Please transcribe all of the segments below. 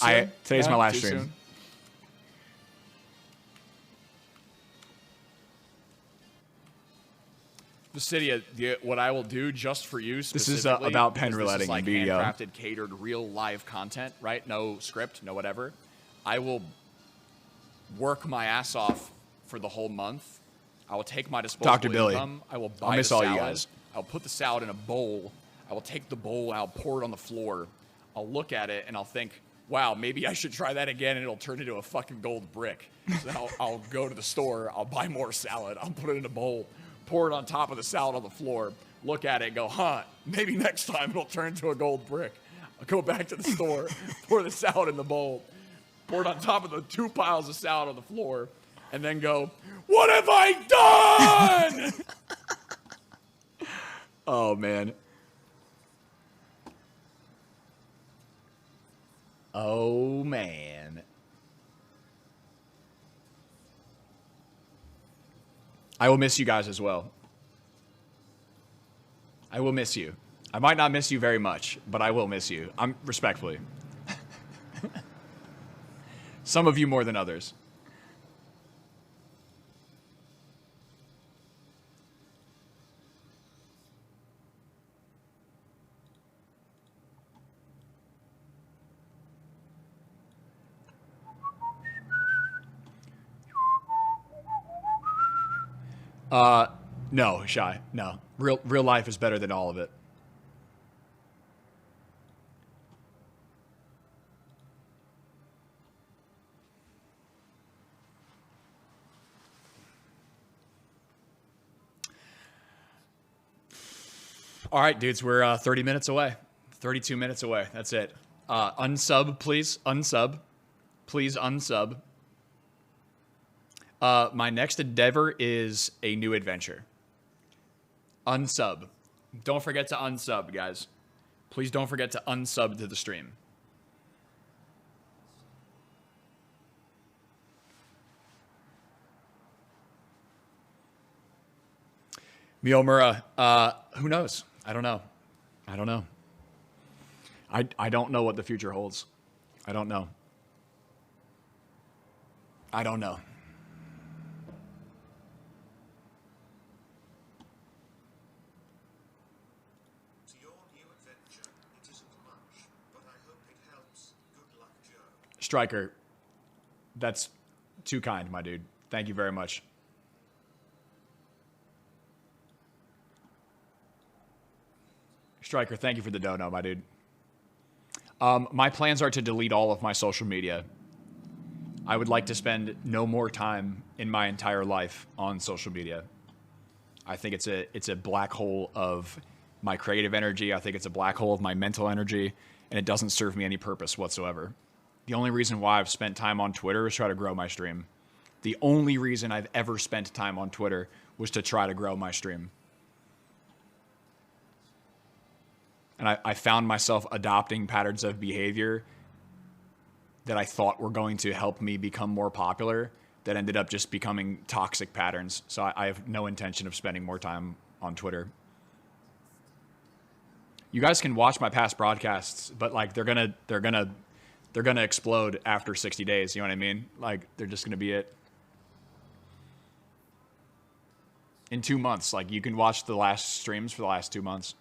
Today's my last Too stream. soon? Vicidia, what I will do just for you specifically. This is about pen because this rouletting is like and BDO. handcrafted, catered, real live content, right? No script, no whatever. I will work my ass off for the whole month. I will take my disposable Dr. Billy. income. I will buy I'll miss the all salad. you guys. I'll put the salad in a bowl. I will take the bowl and I'll pour it on the floor. I'll look at it and I'll think, wow, maybe I should try that again, and it'll turn into a fucking gold brick. So then I'll go to the store. I'll buy more salad. I'll put it in a bowl. Pour it on top of the salad on the floor, look at it and go, maybe next time it'll turn into a gold brick. I'll go back to the store, pour the salad in the bowl, pour it on top of the 2 piles of salad on the floor, and then go, what have I done? Oh, man. Oh, man. I will miss you guys as well. I will miss you. I might not miss you very much, but I will miss you. I'm respectfully. Some of you more than others. No, Shy. No. Real life is better than all of it. All right, dudes, we're 30 minutes away. 32 minutes away. That's it. Unsub, please. Unsub. Please unsub. My next endeavor is a new adventure. Unsub. Don't forget to unsub, guys. Please don't forget to unsub to the stream. Miyomura, who knows? I don't know. I don't know. I don't know what the future holds. I don't know. I don't know. To your new adventure, it isn't much, but I hope it helps. Good luck, Joe. Striker, that's too kind, my dude. Thank you very much. Striker, thank you for the dono, my dude. My plans are to delete all of my social media. I would like to spend no more time in my entire life on social media. I think it's a black hole of my creative energy. I think it's a black hole of my mental energy, and it doesn't serve me any purpose whatsoever. The only reason why I've spent time on Twitter is try to grow my stream. The only reason I've ever spent time on Twitter was to try to grow my stream. And I found myself adopting patterns of behavior that I thought were going to help me become more popular that ended up just becoming toxic patterns. So I have no intention of spending more time on Twitter. You guys can watch my past broadcasts, but like they're gonna explode after 60 days. You know what I mean? Like they're just gonna be it. In 2 months, like you can watch the last streams for the last 2 months.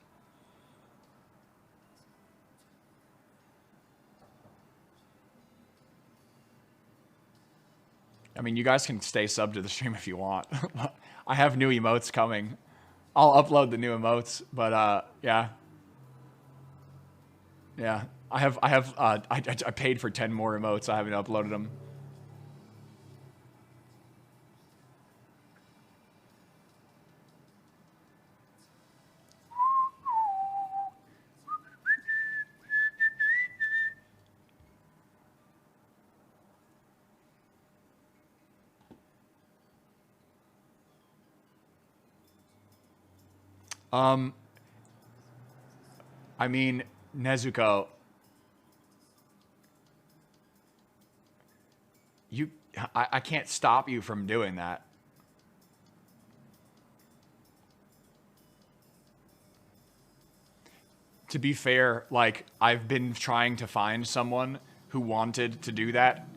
I mean, you guys can stay subbed to the stream if you want. I have new emotes coming. I'll upload the new emotes, but yeah. Yeah, I paid for 10 more emotes. I haven't uploaded them. I mean, Nezuko, I can't stop you from doing that. To be fair, like, I've been trying to find someone who wanted to do that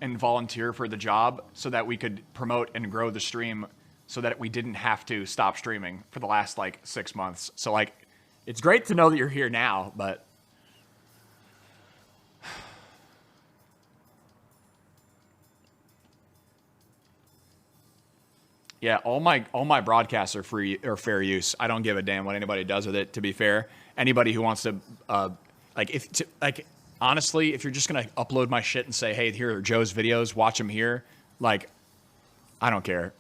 and volunteer for the job so that we could promote and grow the stream so that we didn't have to stop streaming for the last like 6 months. So like, it's great to know that you're here now, but yeah, all my broadcasts are free or fair use. I don't give a damn what anybody does with it. To be fair, anybody who wants to, honestly, if you're just gonna upload my shit and say, hey, here are Joe's videos, watch them here, like, I don't care.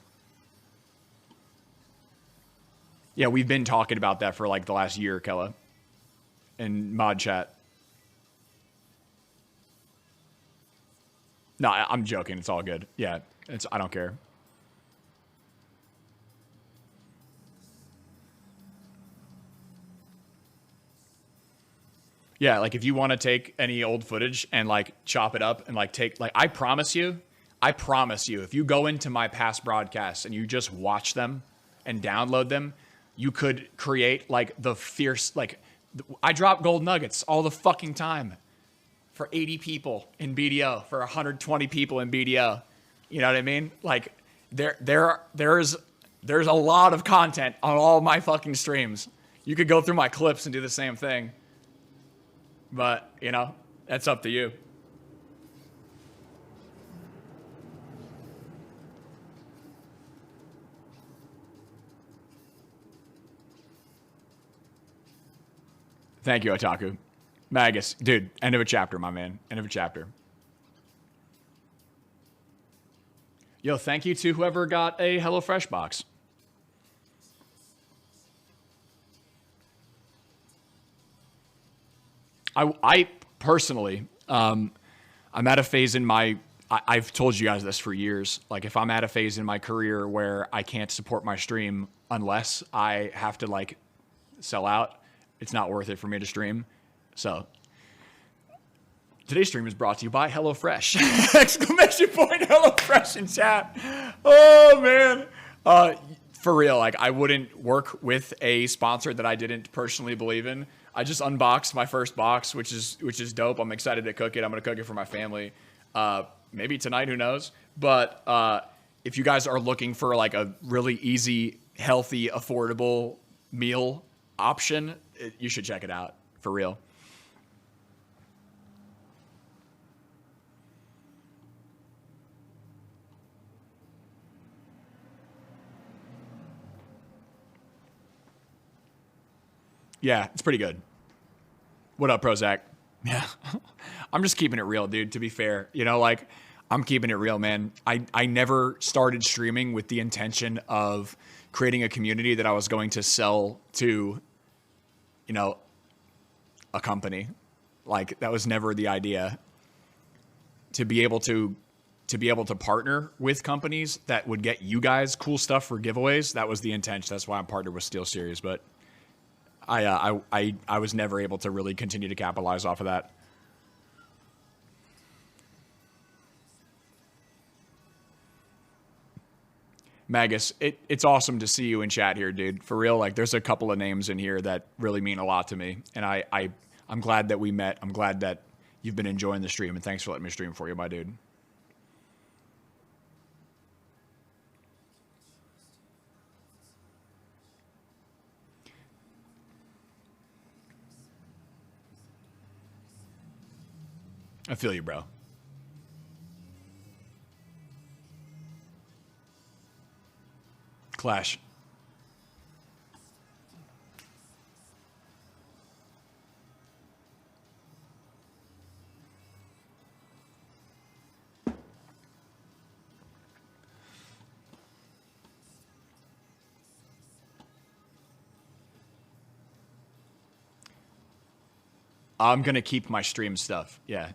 Yeah, we've been talking about that for like the last year, Kella, in mod chat. No, I'm joking. It's all good. Yeah, I don't care. Yeah, like if you want to take any old footage and like chop it up and like take, like, I promise you, if you go into my past broadcasts and you just watch them and download them, you could create like the fierce, like, I drop gold nuggets all the fucking time for 80 people in BDO, for 120 people in BDO. You know what I mean? Like there's a lot of content on all my fucking streams. You could go through my clips and do the same thing. But, you know, that's up to you. Thank you, Otaku. Magus, dude, end of a chapter, my man. End of a chapter. Yo, thank you to whoever got a HelloFresh box. I personally, I'm at a phase in my, I've told you guys this for years. Like if I'm at a phase in my career where I can't support my stream unless I have to like sell out, it's not worth it for me to stream. So today's stream is brought to you by HelloFresh. Exclamation point HelloFresh in chat. Oh man. For real, like I wouldn't work with a sponsor that I didn't personally believe in. I just unboxed my first box, which is dope. I'm excited to cook it. I'm gonna cook it for my family. Maybe tonight, who knows? But if you guys are looking for like a really easy, healthy, affordable meal option, you should check it out, for real. Yeah, it's pretty good. What up, Prozac? Yeah. I'm just keeping it real, dude, to be fair. You know, like, I'm keeping it real, man. I never started streaming with the intention of creating a community that I was going to sell to, you know, a company. Like, that was never the idea. To be able to partner with companies that would get you guys cool stuff for giveaways, that was the intention. That's why I'm partnered with SteelSeries, but I was never able to really continue to capitalize off of that. Magus, it's awesome to see you in chat here, dude. For real, like there's a couple of names in here that really mean a lot to me, and I'm glad that we met. I'm glad that you've been enjoying the stream, and thanks for letting me stream for you, my dude. I feel you, bro. Clash. I'm gonna keep my stream stuff. Yeah.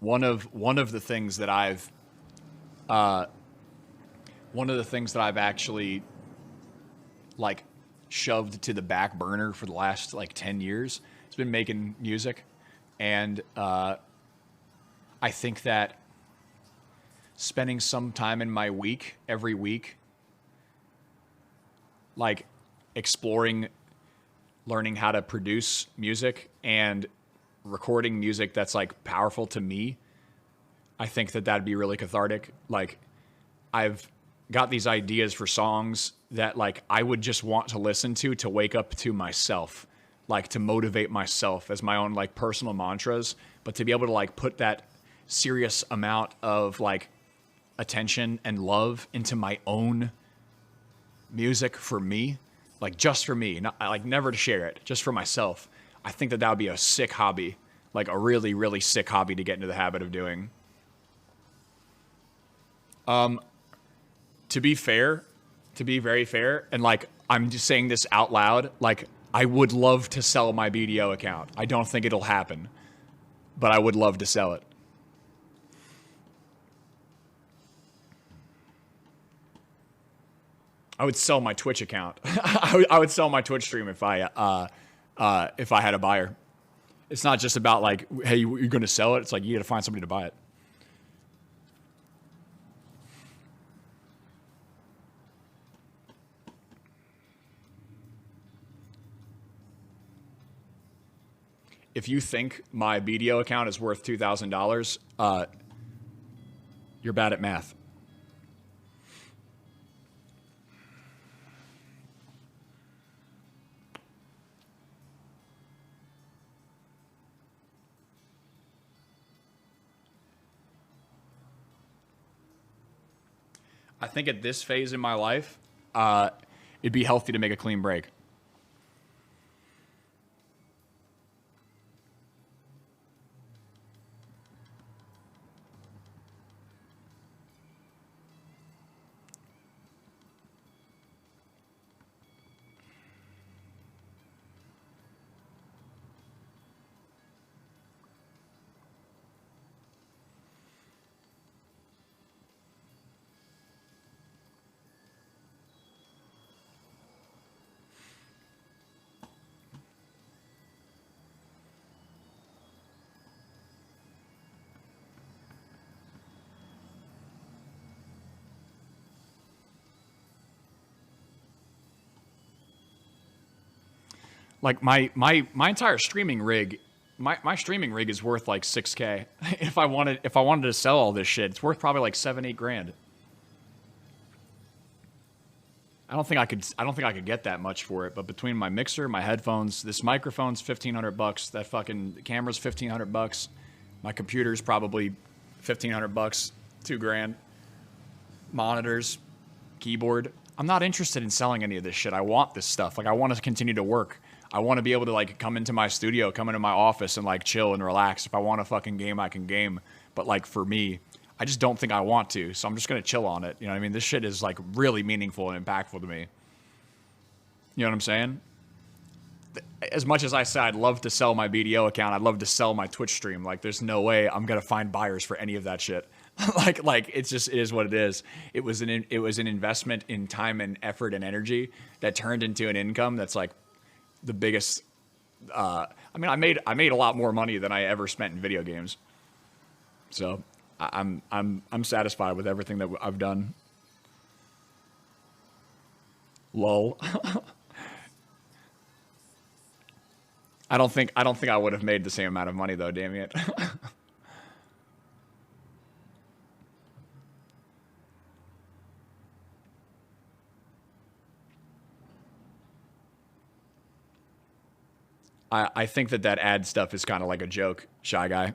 One of the things that I've actually like shoved to the back burner for the last like 10 years. It's been making music, and I think that spending some time in my week every week, like exploring, learning how to produce music and recording music that's like powerful to me, I think that that'd be really cathartic. Like, I've got these ideas for songs that like I would just want to listen to wake up to myself, like to motivate myself as my own like personal mantras, but to be able to like put that serious amount of like attention and love into my own music for me, like just for me, not like never to share it, just for myself. I think that that would be a sick hobby, like a really, really sick hobby to get into the habit of doing. To be fair, to be very fair, and like I'm just saying this out loud, like I would love to sell my BDO account. I don't think it'll happen, but I would love to sell it. I would sell my Twitch account. I would sell my Twitch stream if I had a buyer. It's not just about like, hey, you're going to sell it. It's like you got to find somebody to buy it. If you think my BDO account is worth $2,000, you're bad at math. I think at this phase in my life, it'd be healthy to make a clean break. Like my entire streaming rig, my streaming rig is worth like $6K. If I wanted to sell all this shit, it's worth probably like $7-8 grand. I don't think I could get that much for it, but between my mixer, my headphones, this microphone's $1,500, that fucking camera's $1,500, my computer's probably $1,500, $2 grand. Monitors, keyboard. I'm not interested in selling any of this shit. I want this stuff. Like I want to continue to work. I want to be able to like come into my studio, come into my office and like chill and relax. If I want to fucking game, I can game. But like for me, I just don't think I want to. So I'm just going to chill on it. You know what I mean? This shit is like really meaningful and impactful to me. You know what I'm saying? As much as I said I'd love to sell my BDO account, I'd love to sell my Twitch stream. Like there's no way I'm going to find buyers for any of that shit. like it is what it is. It was an investment in time and effort and energy that turned into an income that's like the biggest. I mean, I made a lot more money than I ever spent in video games. So I'm satisfied with everything that I've done. Lol. I don't think I would have made the same amount of money though, damn it. I think that ad stuff is kind of like a joke, Shy Guy.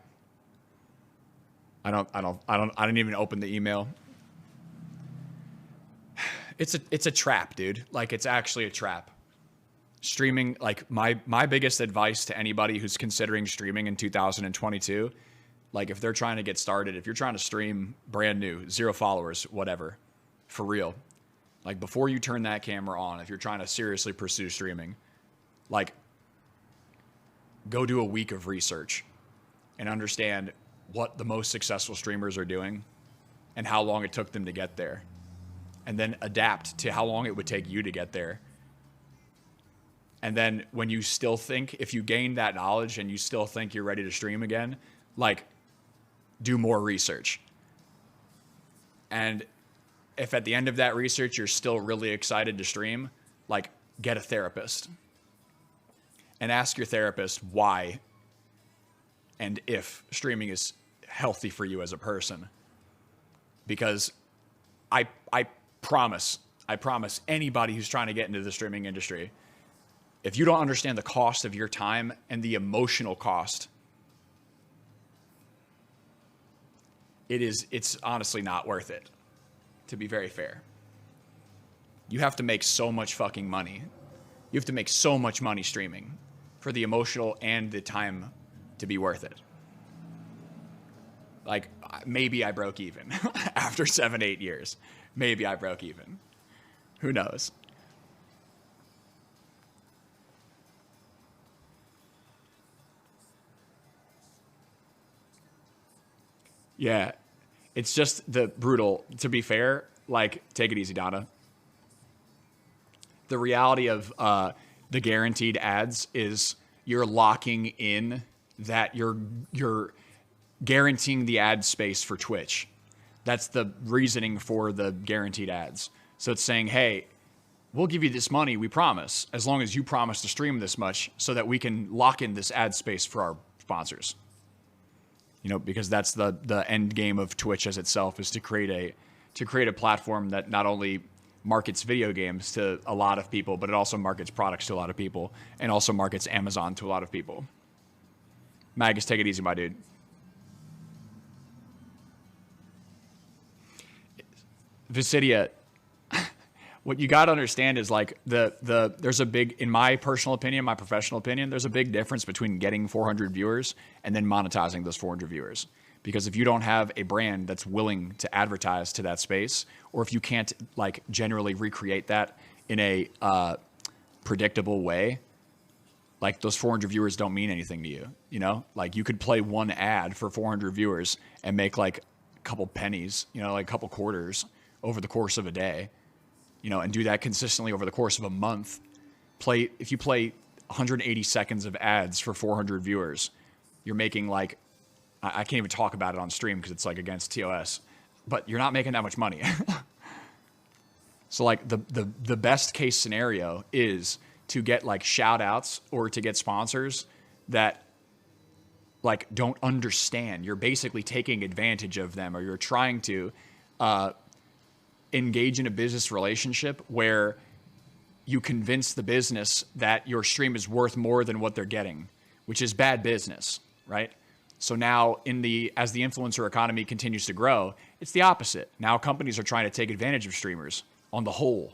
I didn't even open the email. It's a trap, dude. Like it's actually a trap. Streaming, like my biggest advice to anybody who's considering streaming in 2022, like if they're trying to get started, if you're trying to stream brand new, 0 followers, whatever, for real, like before you turn that camera on, if you're trying to seriously pursue streaming, like go do a week of research and understand what the most successful streamers are doing and how long it took them to get there. And then adapt to how long it would take you to get there. And then when you still think, if you gain that knowledge and you still think you're ready to stream again, like do more research. And if at the end of that research, you're still really excited to stream, like get a therapist and ask your therapist why and if streaming is healthy for you as a person. Because I promise anybody who's trying to get into the streaming industry, if you don't understand the cost of your time and the emotional cost, it's honestly not worth it, to be very fair. You have to make so much fucking money. You have to make so much money streaming for the emotional and the time to be worth it. Like, maybe I broke even after 7-8 years. Maybe I broke even. Who knows? Yeah, it's just the brutal. To be fair, like, take it easy, Donna. The reality of the guaranteed ads is you're locking in that you're guaranteeing the ad space for Twitch. That's the reasoning for the guaranteed ads. So it's saying, hey, we'll give you this money, we promise, as long as you promise to stream this much so that we can lock in this ad space for our sponsors. You know, because that's the end game of Twitch as itself, is to create a platform that not only markets video games to a lot of people, but it also markets products to a lot of people, and also markets Amazon to a lot of people. Magus, take it easy, my dude. Visidia, what you got to understand is, like, there's a big, in my personal opinion, my professional opinion, there's a big difference between getting 400 viewers and then monetizing those 400 viewers. Because if you don't have a brand that's willing to advertise to that space, or if you can't, like, generally recreate that in a predictable way, like, those 400 viewers don't mean anything to you, you know? Like, you could play one ad for 400 viewers and make, like, a couple pennies, you know, like a couple quarters over the course of a day, you know, and do that consistently over the course of a month. If you play 180 seconds of ads for 400 viewers, you're making, like, I can't even talk about it on stream because it's, like, against TOS, but you're not making that much money. So, like, the best case scenario is to get, like, shout outs or to get sponsors that, like, don't understand. You're basically taking advantage of them, or you're trying to engage in a business relationship where you convince the business that your stream is worth more than what they're getting, which is bad business, right? So now as the influencer economy continues to grow, it's the opposite. Now companies are trying to take advantage of streamers on the whole.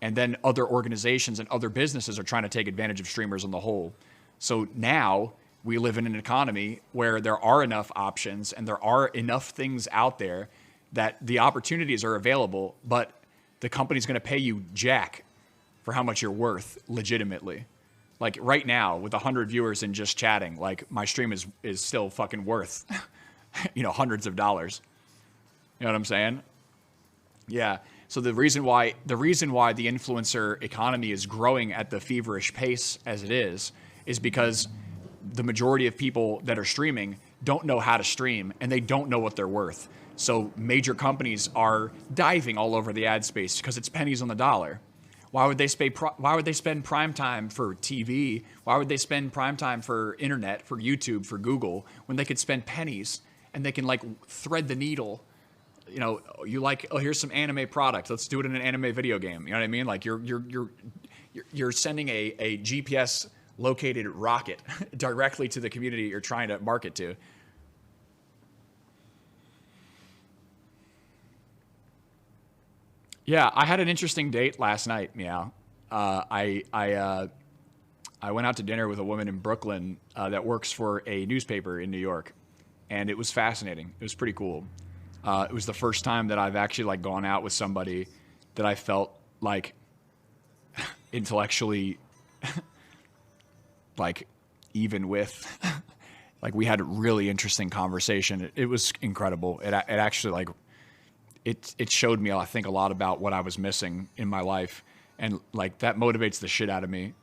And then other organizations and other businesses are trying to take advantage of streamers on the whole. So now we live in an economy where there are enough options and there are enough things out there that the opportunities are available, but the company's going to pay you jack for how much you're worth legitimately. Like, right now, with 100 viewers and just chatting, like, my stream is still fucking worth, you know, hundreds of dollars. You know what I'm saying? Yeah. So the reason why the influencer economy is growing at the feverish pace as it is because the majority of people that are streaming don't know how to stream, and they don't know what they're worth. So major companies are diving all over the ad space because it's pennies on the dollar. Why would they spend prime time for TV? Why would they spend prime time for internet, for YouTube, for Google, when they could spend pennies and they can, like, thread the needle? You know, you like, oh, here's some anime product. Let's do it in an anime video game. You know what I mean? Like, you're sending a GPS located rocket directly to the community you're trying to market to. Yeah, I had an interesting date last night, Meow. I went out to dinner with a woman in Brooklyn that works for a newspaper in New York, and it was fascinating. It was pretty cool. It was the first time that I've actually, like, gone out with somebody that I felt like intellectually like even with. Like, we had a really interesting conversation. It was incredible. It actually, like, it showed me, I think, a lot about what I was missing in my life. And, like, that motivates the shit out of me.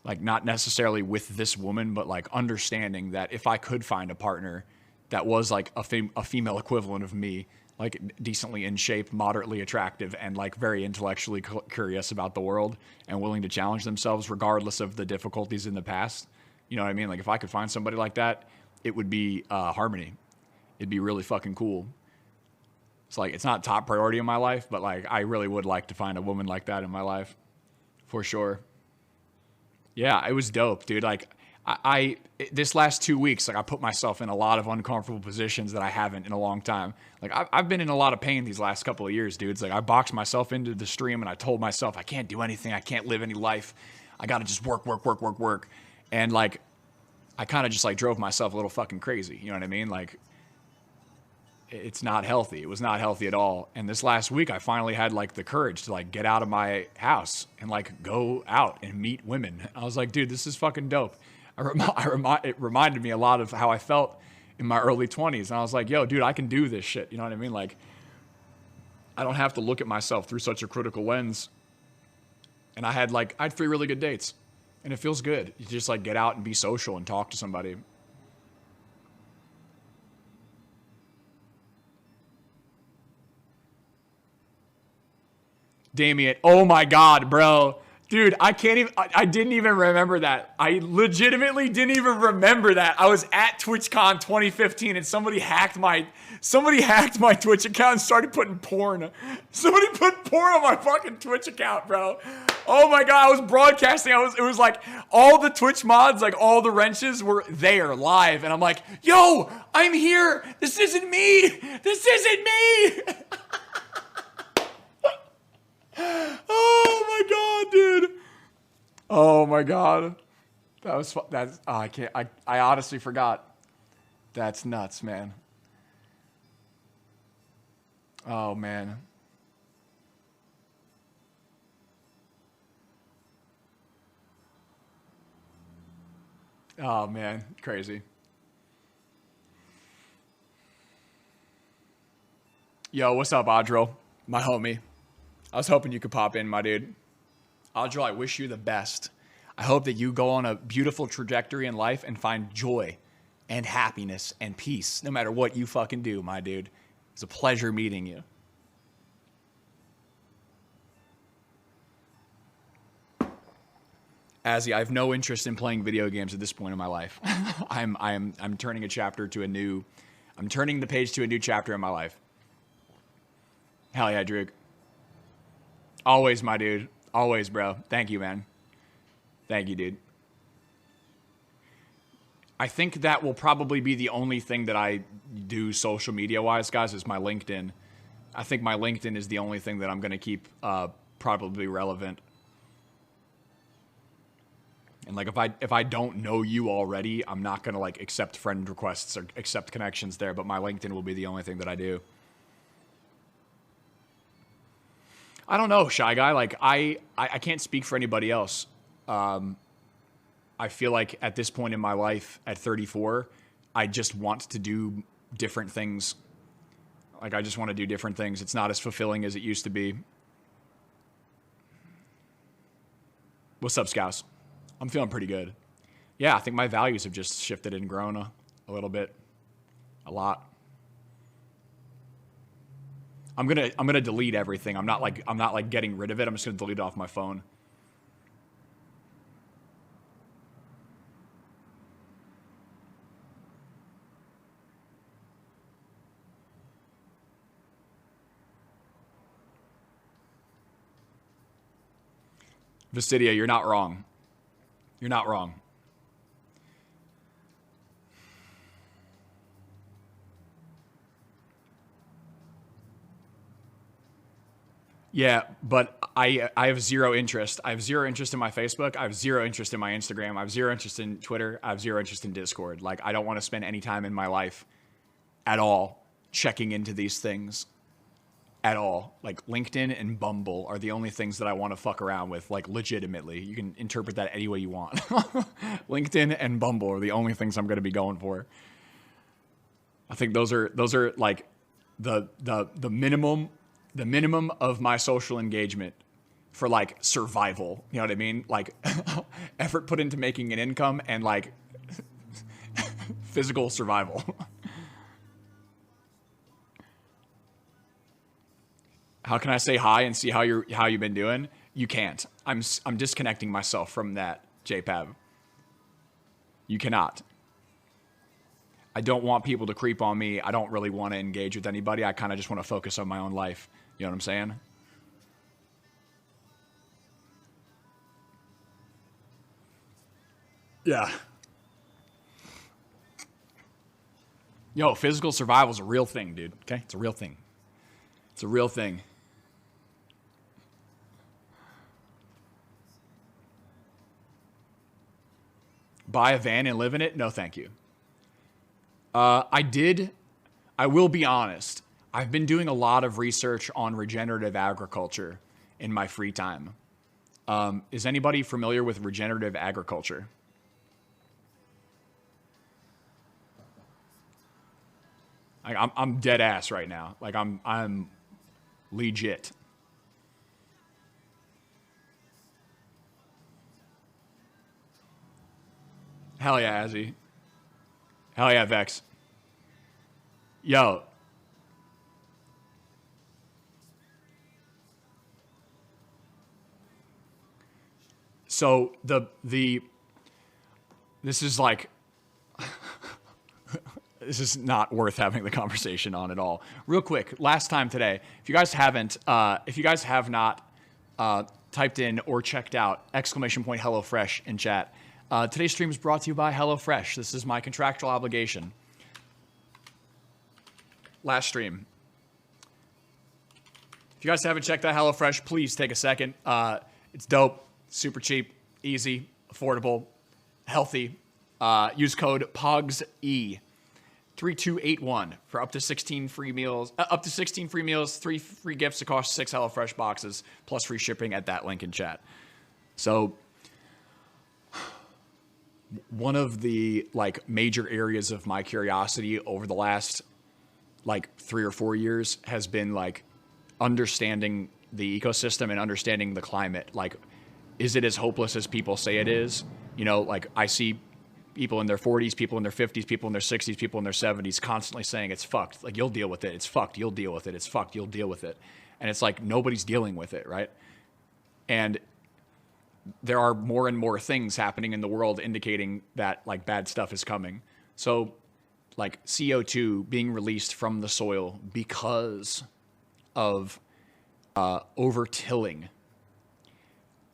Like, not necessarily with this woman, but, like, understanding that if I could find a partner that was, like, a female equivalent of me, like, decently in shape, moderately attractive, and, like, very intellectually curious about the world and willing to challenge themselves regardless of the difficulties in the past. You know what I mean? Like, if I could find somebody like that, it would be Harmony. It'd be really fucking cool. It's like, it's not top priority in my life, but like, I really would like to find a woman like that in my life. For sure. Yeah, it was dope, dude. Like, I this last 2 weeks, like, I put myself in a lot of uncomfortable positions that I haven't in a long time. Like, I've been in a lot of pain these last couple of years, dude. It's like, I boxed myself into the stream and I told myself, I can't do anything. I can't live any life. I got to just work. And like, I kind of just like drove myself a little fucking crazy. You know what I mean? Like, it's not healthy. It was not healthy at all. And this last week, I finally had like the courage to like get out of my house and like go out and meet women. I was like, dude, this is fucking dope. It reminded me a lot of how I felt in my early 20s. And I was like, yo, dude, I can do this shit. You know what I mean? Like, I don't have to look at myself through such a critical lens. And I had 3 really good dates. And it feels good. You just like get out and be social and talk to somebody. Damien, oh my God, bro. Dude, I didn't even remember that. I legitimately didn't even remember that. I was at TwitchCon 2015 and somebody hacked my Twitch account and started putting porn. Somebody put porn on my fucking Twitch account, bro. Oh my God, I was broadcasting. It was like all the Twitch mods, like all the wrenches were there live. And I'm like, yo, I'm here. This isn't me. This isn't me. Oh my God, dude. Oh my God. I honestly forgot. That's nuts, man. Oh man. Oh man, crazy. Yo, what's up, Audro? My homie. I was hoping you could pop in, my dude. Audro, I wish you the best. I hope that you go on a beautiful trajectory in life and find joy and happiness and peace, no matter what you fucking do, my dude. It's a pleasure meeting you. Azzy, I have no interest in playing video games at this point in my life. I'm turning I'm turning the page to a new chapter in my life. Hell yeah, Drew. Always, my dude. Always, bro. Thank you, man. Thank you, dude. I think that will probably be the only thing that I do social media-wise, guys, is my LinkedIn. I think my LinkedIn is the only thing that I'm going to keep probably relevant. And like if I don't know you already, I'm not going to like accept friend requests or accept connections there, but my LinkedIn will be the only thing that I do. I don't know, Shy Guy. Like, I can't speak for anybody else. I feel like at this point in my life, at 34, I just want to do different things. Like, I just want to do different things. It's not as fulfilling as it used to be. What's up, Scouse? I'm feeling pretty good. Yeah, I think my values have just shifted and grown a little bit. A lot. I'm gonna delete everything. I'm not like getting rid of it. I'm just gonna delete it off my phone. Visidia, you're not wrong. You're not wrong. Yeah, but I have zero interest. I have zero interest in my Facebook. I have zero interest in my Instagram. I have zero interest in Twitter. I have zero interest in Discord. Like, I don't want to spend any time in my life at all checking into these things at all. Like, LinkedIn and Bumble are the only things that I want to fuck around with, like, legitimately. You can interpret that any way you want. LinkedIn and Bumble are the only things I'm going to be going for. I think those are like the minimum of my social engagement for like survival. You know what I mean? Like effort put into making an income and like physical survival. How can I say hi and see how you've been doing? You can't. I'm disconnecting myself from that, JPAB. You cannot. I don't want people to creep on me. I don't really want to engage with anybody. I kind of just want to focus on my own life. You know what I'm saying? Yeah. Yo, physical survival is a real thing, dude. Okay? It's a real thing. It's a real thing. Buy a van and live in it? No, thank you. I will be honest. I've been doing a lot of research on regenerative agriculture in my free time. Is anybody familiar with regenerative agriculture? I'm dead ass right now. Like I'm legit. Hell yeah, Azzy. Hell yeah, Vex. Yo. So this is like this is not worth having the conversation on at all. Real quick, last time today, if you guys have not typed in or checked out !HelloFresh in chat, today's stream is brought to you by HelloFresh. This is my contractual obligation. Last stream. If you guys haven't checked out HelloFresh, please take a second. It's dope, super cheap, easy, affordable, healthy. Use code POGSE. 3281 for up to 16 free meals. 3 free gifts across 6 HelloFresh boxes, plus free shipping at that link in chat. So, one of the like major areas of my curiosity over the last like 3 or 4 years has been like understanding the ecosystem and understanding the climate. Like, is it as hopeless as people say it is? You know, like I see people in their 40s, people in their 50s, people in their 60s, people in their 70s constantly saying it's fucked. Like, you'll deal with it. It's fucked. You'll deal with it. It's fucked. You'll deal with it. And it's like nobody's dealing with it, right? And there are more and more things happening in the world indicating that like bad stuff is coming. So like CO2 being released from the soil because of over-tilling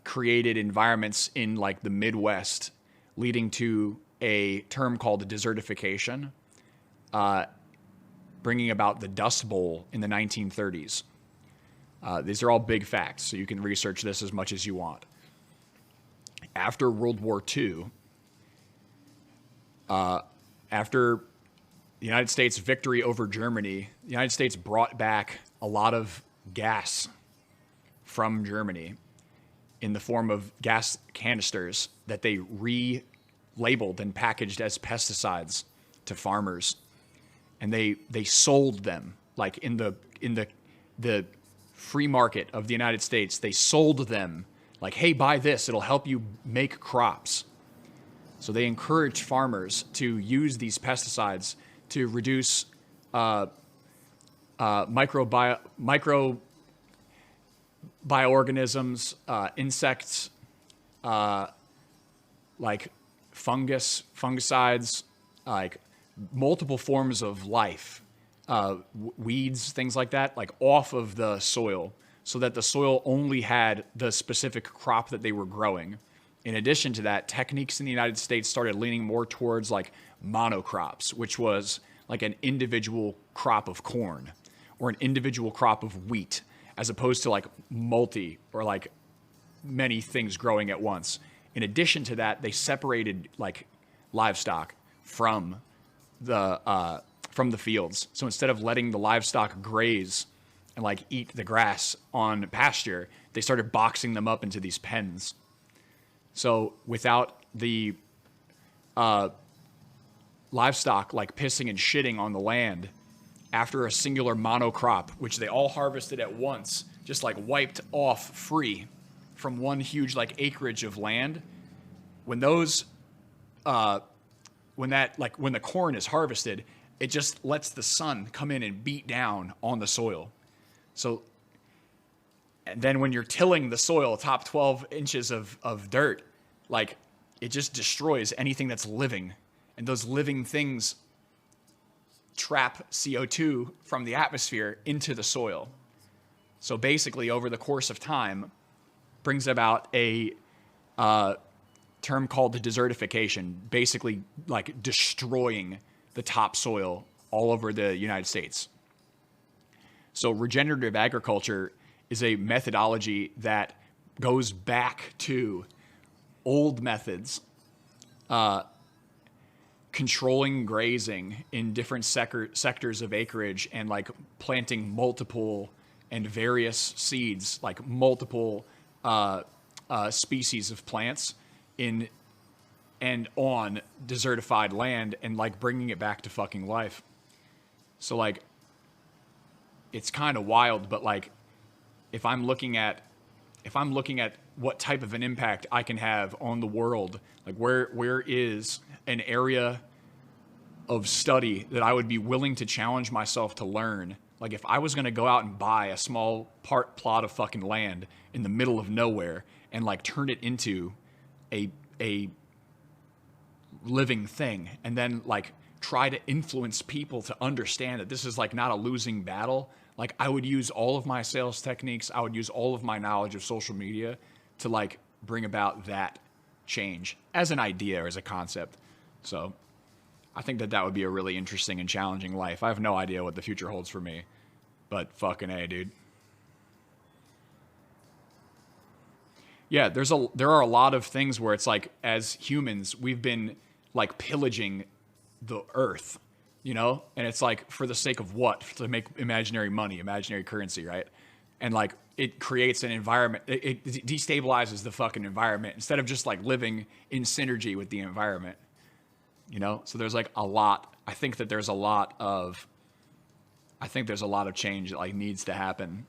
created environments in like the Midwest, leading to a term called desertification, bringing about the Dust Bowl in the 1930s. These are all big facts, so you can research this as much as you want. After World War II, after the United States' victory over Germany, the United States brought back a lot of gas from Germany in the form of gas canisters that they relabeled and packaged as pesticides to farmers, and they sold them like in the free market of the United States. They sold them like, hey, buy this, it'll help you make crops. So they encouraged farmers to use these pesticides to reduce microorganisms, insects, like fungicides, like multiple forms of life, weeds, things like that, like off of the soil, so that the soil only had the specific crop that they were growing. In addition to that, techniques in the United States started leaning more towards like monocrops, which was like an individual crop of corn or an individual crop of wheat, as opposed to like multi or like many things growing at once. In addition to that, they separated like livestock from the fields. So instead of letting the livestock graze and like eat the grass on pasture, they started boxing them up into these pens. So without the livestock like pissing and shitting on the land after a singular monocrop, which they all harvested at once, just like wiped off free from one huge like acreage of land, when those when the corn is harvested, it just lets the sun come in and beat down on the soil. So, and then when you're tilling the soil, top 12 inches of dirt, like it just destroys anything that's living. And those living things trap CO2 from the atmosphere into the soil. So basically, over the course of time, brings about a term called the desertification, basically like destroying the topsoil all over the United States. So regenerative agriculture is a methodology that goes back to old methods, controlling grazing in different sectors of acreage and like planting multiple and various seeds, like multiple species of plants in and on desertified land, and like bringing it back to fucking life. So like, it's kind of wild, but like, if I'm looking at what type of an impact I can have on the world, like where is an area of study that I would be willing to challenge myself to learn? Like if I was going to go out and buy a small plot of fucking land in the middle of nowhere and like turn it into a living thing, and then like try to influence people to understand that this is like not a losing battle, like I would use all of my sales techniques, I would use all of my knowledge of social media to like bring about that change as an idea or as a concept. So I think that would be a really interesting and challenging life. I have no idea what the future holds for me, but fucking A, dude. Yeah, there are a lot of things where it's like, as humans, we've been like pillaging the earth, you know? And it's like, for the sake of what? To make imaginary money, imaginary currency, right? And like, it creates an environment, it destabilizes the fucking environment instead of just like living in synergy with the environment, you know? So there's like a lot, I think there's a lot of change that like needs to happen.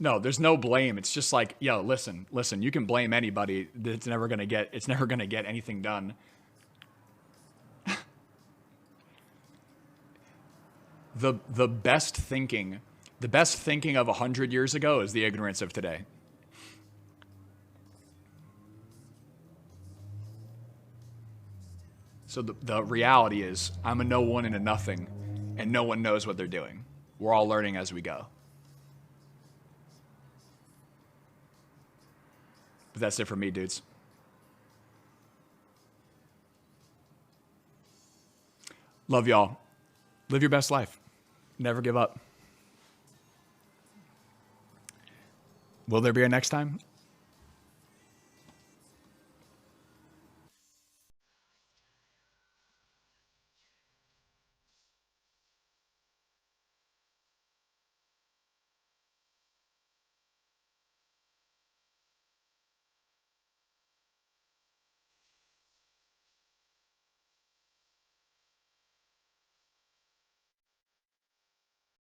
No, there's no blame. It's just like, yo, listen, you can blame anybody. It's never going to get anything done. The best thinking of 100 years ago is the ignorance of today. So the reality is, I'm a no one and a nothing, and no one knows what they're doing. We're all learning as we go. But that's it for me, dudes. Love y'all. Live your best life. Never give up. Will there be a next time?